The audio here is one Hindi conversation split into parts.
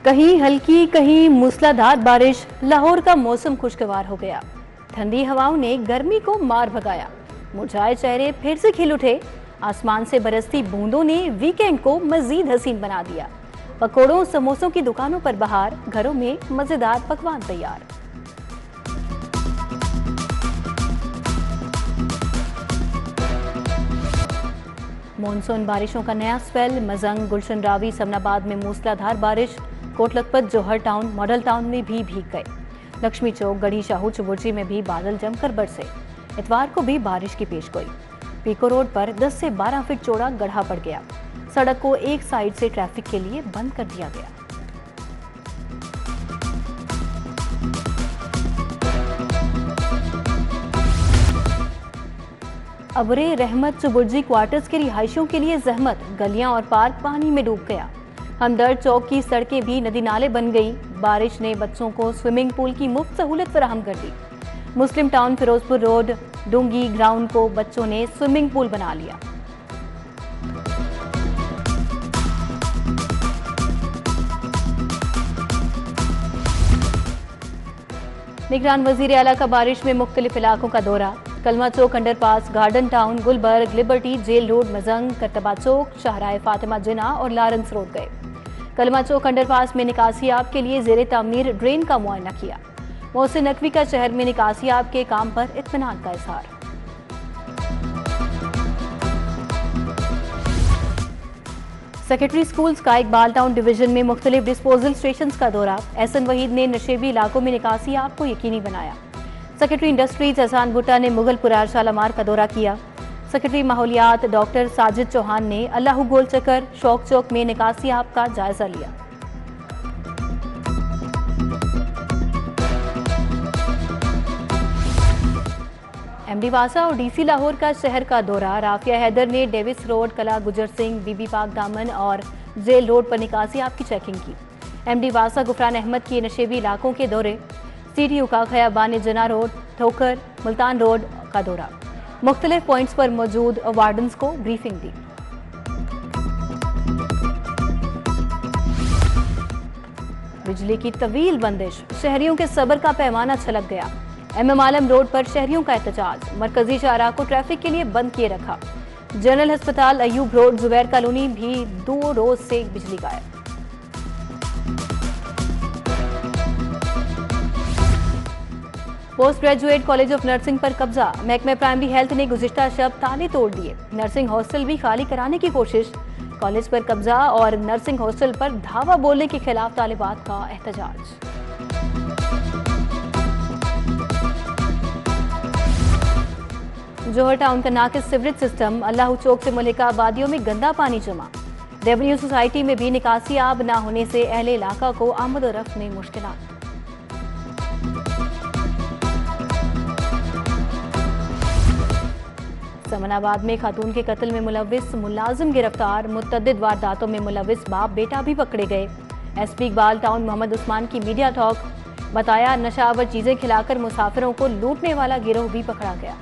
कहीं हल्की कहीं मूसलाधार बारिश, लाहौर का मौसम खुशगवार हो गया। ठंडी हवाओं ने गर्मी को मार भगाया। मुरझाए चेहरे फिर से खिल उठे। आसमान से बरसती बूंदों ने वीकेंड को मजीद हसीन बना दिया। पकोड़ों समोसों की दुकानों पर बहार, घरों में मजेदार पकवान तैयार। मॉनसून बारिशों का नया स्पेल, मजंग, गुलशन रावी, समनाबाद में मूसलाधार बारिश, कोट लखपत, जौहर टाउन, मॉडल टाउन में भी भीग गए। लक्ष्मी चौक, गढ़ी शाहू, चुबुर्जी में भी बादल जमकर बरसे। इतवार को भी बारिश की पेशगोई। पीको रोड पर 10 से 12 फीट चौड़ा गड्ढा पड़ गया। सड़क को एक साइड से ट्रैफिक के लिए बंद कर दिया गया। अबरे रहमत, चुबुर्जी क्वार्टर्स के रिहायशियों के लिए जहमत, गलियां और पार्क पानी में डूब गया। हमदर्द चौक की सड़कें भी नदी नाले बन गई। बारिश ने बच्चों को स्विमिंग पूल की मुफ्त सहूलत फराहम कर दी। मुस्लिम टाउन, फिरोजपुर रोड, डूंगी ग्राउंड को बच्चों ने स्विमिंग पूल बना लिया। निगरान वजीर आला का बारिश में मुख्तलिफ इलाकों का दौरा। Kalma Chowk, underpass, Garden Town, Gulberg, Liberty, Jail Road, Mozang, Qurtaba Chowk, Shahrah Fatima Jinnah और लारेंस रोड गए। कलमा चौक अंडरपास में निकासियाब के लिए जेरे तामीर ड्रेन का मुआयना किया। मोहसिन नकवी का शहर में निकासियाब के काम पर इत्मीनान का इजहार। सेक्रेटरी स्कूल्स का इकबाल टाउन डिवीजन में मुख्तलिफ डिस्पोजल स्टेशन का दौरा। एहसन वहीद ने नशेबी इलाकों में निकासियाब को यकीनी बनाया। सेक्रेटरी इंडस्ट्रीज एहसान भुट्टा ने मुगलपुर शालामार का दौरा किया। सेक्रेटरी माहौलियात डॉक्टर साजिद चौहान ने अल्लाह गोल चक्कर, शौक चौक में निकासियाब का जायजा लिया। एमडी वासा और डीसी लाहौर का शहर का दौरा। राफिया हैदर ने डेविस रोड, कला गुजर सिंह, बीबी पाक दामन और जेल रोड पर निकासियाब की चेकिंग की। एमडी वासा गुफरान अहमद की नशेबी इलाकों के दौरे। सीटीयू का खयाबान जना रोड, ठोकर, मुल्तान रोड का दौरा। मुख्तलिफ पॉइंट्स पर मौजूद वार्डन्स को ब्रीफिंग दी। बिजली की तवील बंदिश, शहरियों के सब्र का पैमाना छलक गया। एमएम आलम रोड पर शहरियों का एहतजाज, मरकजी शाहराह को ट्रैफिक के लिए बंद किए रखा। जनरल अस्पताल, अयूब रोड, जुबैर कॉलोनी भी 2 रोज से बिजली गायब। Post graduate college of nursing पर कब्जा। महकमे प्राइमरी हेल्थ ने गुज़िश्ता शब ताले तोड़ दिए। नर्सिंग हॉस्टल भी खाली कराने की कोशिश। कॉलेज पर कब्जा और नर्सिंग हॉस्टल पर धावा बोलने के खिलाफ तालिबात का एहतजाज। जौहर टाउन का नाकिस सीवरेज सिस्टम। अल्लाह चौक से मुल्हिका आबादियों में गंदा पानी जमा। रेवेन्यू सोसाइटी में भी निकासियाब न होने से अहले इलाका को आमद और रफ्त में मुश्किलात। समनाबाद में खातून के कत्ल में मुलविस मुलाजिम गिरफ्तार। मुतअद्दिद वारदातों में मुलविस बाप बेटा भी पकड़े गए। एसपी इकबाल टाउन मोहम्मद उस्मान की मीडिया टॉक। बताया, नशावर चीजें खिलाकर मुसाफिरों को लूटने वाला गिरोह भी पकड़ा गया।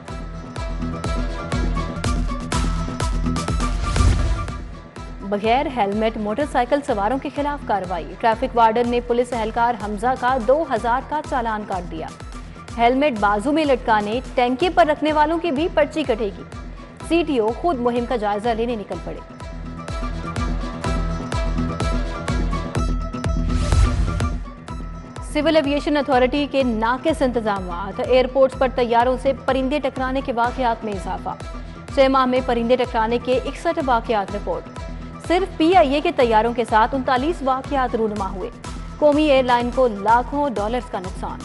बगैर हेलमेट मोटरसाइकिल सवारों के खिलाफ कार्रवाई। ट्रैफिक वार्डन ने पुलिस एहलकार हमजा का 2000 का चालान काट दिया। हेलमेट बाजू में लटकाने, टैंकी पर रखने वालों की भी पर्ची कटेगी। सीटीओ खुद मुहिम का जायजा लेने निकल पड़े। सिविल एविएशन अथॉरिटी के नाकिस इंतजाम। एयरपोर्ट्स पर तैयारों से परिंदे टकराने के वाकयात में इजाफा। 6 माह में परिंदे टकराने के 61 वाकयात रिपोर्ट। सिर्फ पीआईए के तैयारों के साथ 39 वाकयात रूनुमा हुए। कौमी एयरलाइन को लाखों डॉलर्स का नुकसान।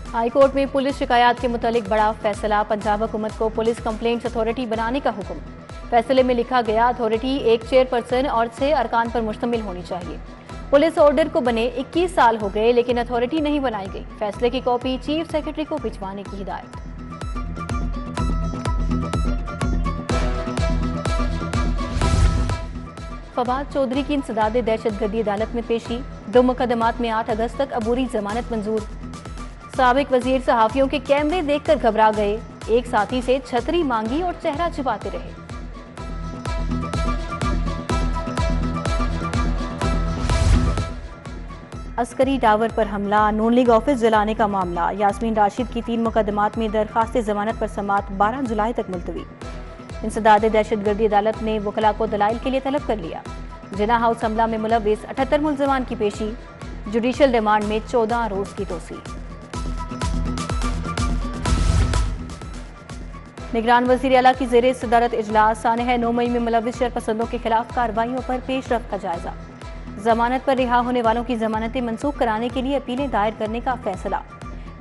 हाई कोर्ट में पुलिस शिकायत के मुतालिक बड़ा फैसला। पंजाब हुकूमत को पुलिस कंप्लेंट्स अथॉरिटी बनाने का हुक्म। फैसले में लिखा गया, अथॉरिटी एक चेयरपर्सन और 6 अरकान पर मुश्तमिल होनी चाहिए। पुलिस ऑर्डर को बने 21 साल हो गए, लेकिन अथॉरिटी नहीं बनाई गई। फैसले की कॉपी चीफ सेक्रेटरी को भिजवाने की हिदायत। फवाद चौधरी की इंसदाद दहशतगर्दी अदालत में पेशी। 2 मुकदमात में 8 अगस्त तक अबूरी जमानत मंजूर। साबिक वजीर सहाफियों के कैमरे देखकर घबरा गए। एक साथी से छतरी मांगी और चेहरा छिपाते रहे। अस्करी टावर पर हमला, नून लीग ऑफिस जलाने का मामला, यास्मीन राशिद की 3 मुकदमात में दरखास्त जमानत पर समाअत 12 जुलाई तक मुलतवी। इंसदाद दहशतगर्दी अदालत ने वकला को दलाइल के लिए तलब कर लिया। जिना हाउस हमला में मुलविस 78 मुलजमान की पेशी, जुडिशल रिमांड में 14 रोज की तोसी। निगरान वजीर आला की जेर सदारत इजलास, सानह 9 मई में मुलविस शरपसंदों के खिलाफ कार्रवाइयों पर पेशरफ्त का जायजा। जमानत पर रिहा होने वालों की जमानतें मंसूख कराने के लिए अपीलें दायर करने का फैसला।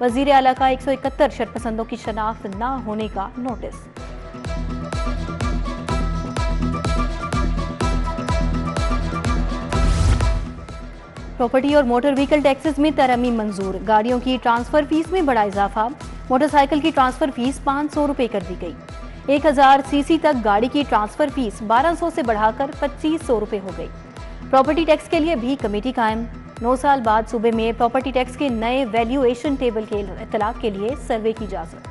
वजीर आला का 171 शरपसंदों की शनाख्त न होने का नोटिस। प्रॉपर्टी और मोटर व्हीकल टैक्सेस में तरमीम मंजूर, गाड़ियों की ट्रांसफर फीस में बड़ा इजाफा। मोटरसाइकिल की ट्रांसफर फीस 500 रुपए कर दी गई। 1000 सीसी तक गाड़ी की ट्रांसफर फीस 1200 से बढ़ाकर 2500 रुपए हो गई। प्रॉपर्टी टैक्स के लिए भी कमेटी कायम। 9 साल बाद सूबे में प्रॉपर्टी टैक्स के नए वैल्यूएशन टेबल के इतलाक के लिए सर्वे की इजाजत।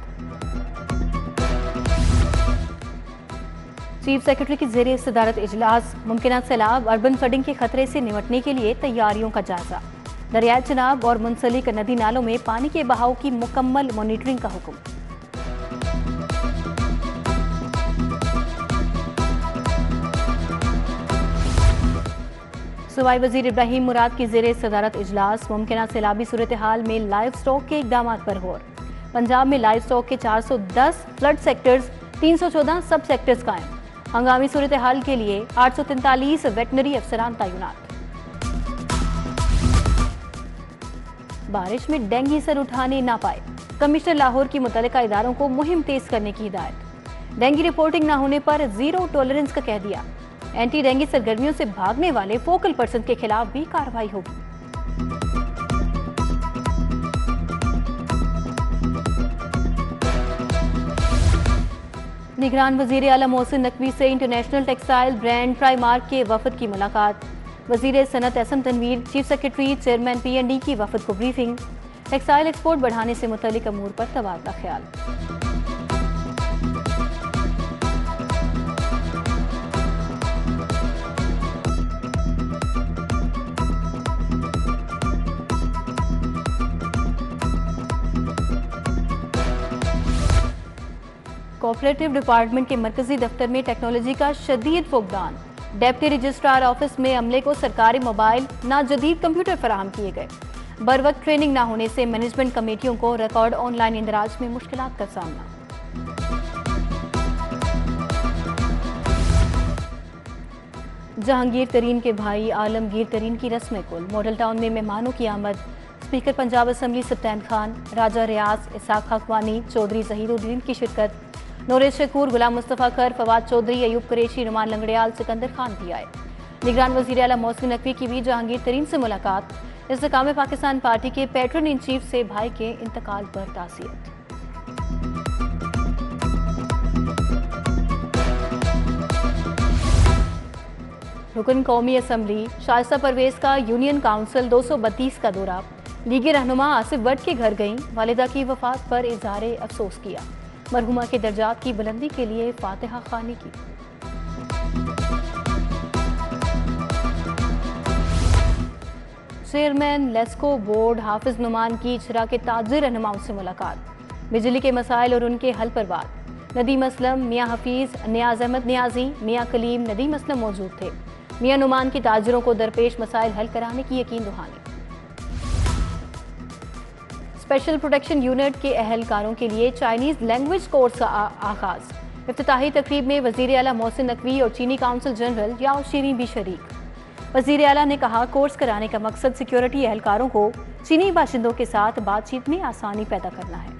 चीफ सेक्रेटरी की जेर सदारत इजलास, मुमकिन सैलाब, अर्बन फ्लडिंग के खतरे से निपटने के लिए तैयारियों का जायजा। दरियाए चिनाब और मुंसलिक नदी नालों में पानी के बहाव की मुकम्मल मॉनिटरिंग का हुक्म। सूबाई वजीर इब्राहिम मुराद की जेर सदारत इजलास, मुमकिन सैलाबी सूरत हाल में लाइव स्टॉक के इकदाम पर गौर। पंजाब में लाइव स्टॉक के 410 फ्लड सेक्टर्स, 314 सब सेक्टर्स कायम। हंगामी सूरत हाल के लिए 843 वेटनरी अफसरान तैनात। बारिश में डेंगू सर उठाने ना पाए, कमिश्नर लाहौर की मुतल्लिका इदारों को मुहिम तेज करने की हिदायत। डेंगू रिपोर्टिंग न होने पर जीरो टॉलरेंस का कह दिया। एंटी डेंगू सरगर्मियों से भागने वाले फोकल पर्सन के खिलाफ भी कार्रवाई होगी। निगरान वजीर आला मोहसिन नकवी से इंटरनेशनल टेक्सटाइल ब्रांड प्राइमार्क के वफद की मुलाकात। वजीर सनत Ehsan Tanveer, chief secretary chairman PND की वफद को ब्रीफिंग। टेक्सटाइल एक्सपोर्ट बढ़ाने से मुतल्लिक अमूर पर तबादला ख्याल। कोऑपरेटिव डिपार्टमेंट के मरकजी दफ्तर में टेक्नोलॉजी का शदीद फुकदान। डेप्टी रजिस्ट्रार ऑफिस में अमले को सरकारी मोबाइल ना जदीद कंप्यूटर फराहम किए गए। बर वक्त ट्रेनिंग ना होने से मैनेजमेंट कमेटियों को रिकॉर्ड ऑनलाइन इंदराज में मुश्किलात का सामना। जहांगीर तरीन के भाई आलमगीर तरीन की रस्म कुल, मॉडल टाउन में मेहमानों की आमद। स्पीकर पंजाब असम्बली सप्तान खान, राजा रियाज, इसाक हकवानी, चौधरी जहीरुद्दीन की शिरकत। नूरेश शकूर, गुलाम मुस्तफ़ा खर, फवाद चौधरी, अयूब कुरैशी, रुमान लंगड़ियाल, सिकंदर खान भी आए। निगरान वज़ीर आला मोहसिन नकवी की भी जहांगीर तरीन से मुलाकात। इस्तेकाम पाकिस्तान पार्टी के पैट्रन इन चीफ से भाई के इंतकाल पर ताज़ियत। रुकन कौमी असम्बली शाइस्ता परवेज का यूनियन काउंसिल 232 का दौरा। लीगी रहनुमा आसिफ भट्ट के घर गईं, वालिदा की वफात पर इजहार अफसोस किया। मरहुमा के दर्जात की बुलंदी के लिए फातिहा खानी की। चेयरमैन लेस्को बोर्ड हाफिज नुमान की छिरा के ताजिर रहनुमाओं से मुलाकात। बिजली के मसाइल और उनके हल पर बात। नदीम असलम, मियाँ हफीज, नियाज अहमद नियाजी, मियाँ कलीम, नदीम असलम मौजूद थे। मियाँ नुमान की ताजिरों को दरपेश मसाइल हल कराने की यकीन दहानी। स्पेशल प्रोटेक्शन यूनिट के अहलकारों के लिए चाइनीज लैंग्वेज कोर्स का आगाज। इफ्तिताही तकरीब में वजीर आला मोहसिन नकवी और चीनी काउंसिल जनरल याओ शीरीं भी शरीक। वजीर आला ने कहा, कोर्स कराने का मकसद सिक्योरिटी एहलकारों को चीनी बाशिंदों के साथ बातचीत में आसानी पैदा करना है।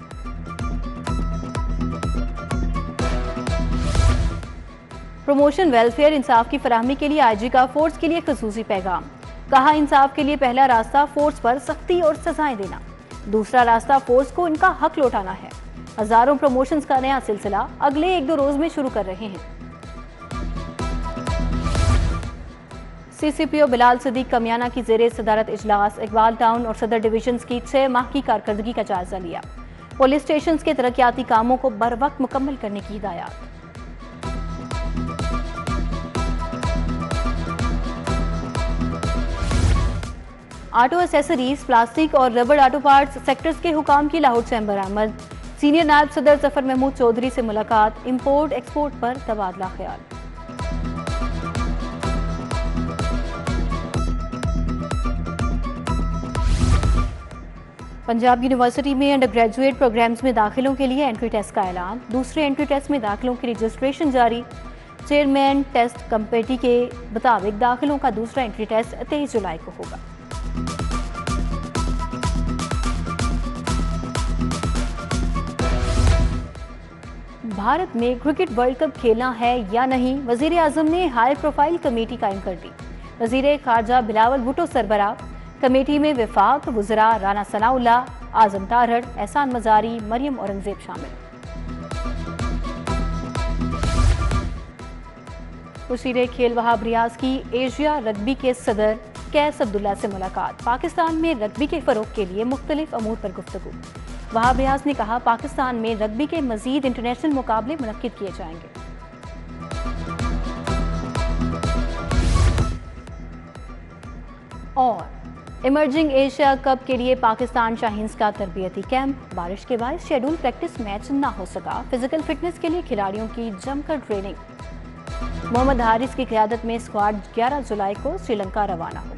प्रमोशन, वेलफेयर, इंसाफ की फराहमी के लिए IG का फोर्स के लिए खसूसी पैगाम। कहा, इंसाफ के लिए पहला रास्ता फोर्स पर सख्ती और सजाएं देना, दूसरा रास्ता फोर्स को इनका हक लौटाना है। हजारों प्रमोशंस का नया सिलसिला अगले 1-2 रोज में शुरू कर रहे हैं। CCPO बिलाल सदीक कमियाना की जेर सदारत इजलास, इकबाल टाउन और सदर डिवीजन की 6 माह की कारकर्दगी का जायजा लिया। पुलिस स्टेशन के तरक्याती कामों को बर वक्त मुकम्मल करने की हिदायत। ऑटो एसेसरीज, प्लास्टिक और रबड़ ऑटो पार्ट्स सेक्टर्स के हुकाम की लाहौर से बरामद। सीनियर नायब सदर जफर महमूद चौधरी से मुलाकात, इंपोर्ट एक्सपोर्ट पर तबादला ख्याल। पंजाब यूनिवर्सिटी में अंडर ग्रेजुएट प्रोग्राम्स में दाखिलों के लिए एंट्री टेस्ट का ऐलान। दूसरे एंट्री टेस्ट में दाखिलों की रजिस्ट्रेशन जारी। चेयरमैन टेस्ट कमेटी के मुताबिक दाखिलों का दूसरा एंट्री टेस्ट 23 जुलाई को होगा। भारत में क्रिकेट वर्ल्ड कप खेलना है या नहीं, वजीर आजम ने हाई प्रोफाइल कमेटी कायम कर दी। वजीर खारजा बिलावल भुट्टो सरबराह। कमेटी में वफाक वज़रा राना सनाउल्लाह, आजम तारड़, एहसान मजारी, मरियम औरंगजेब शामिल। वज़ीर खेल वहाब रियाज की एशिया रग्बी के सदर कैस अब्दुल्ला से मुलाकात। पाकिस्तान में रग्बी के फरोग के लिए मुख्तलिफ अमूर पर गुफ्तगू। वहाब रियाज ने कहा, पाकिस्तान में रग्बी के मजीद इंटरनेशनल मुकाबले मुनक्किद किए जाएंगे। और इमर्जिंग एशिया कप के लिए पाकिस्तान शाहीन्स का तरबियती कैंप। बारिश के बाद शेड्यूल प्रैक्टिस मैच न हो सका। फिजिकल फिटनेस के लिए खिलाड़ियों की जमकर ट्रेनिंग। मोहम्मद हारिस की क़यादत में स्क्वाड 11 जुलाई को श्रीलंका रवाना हो।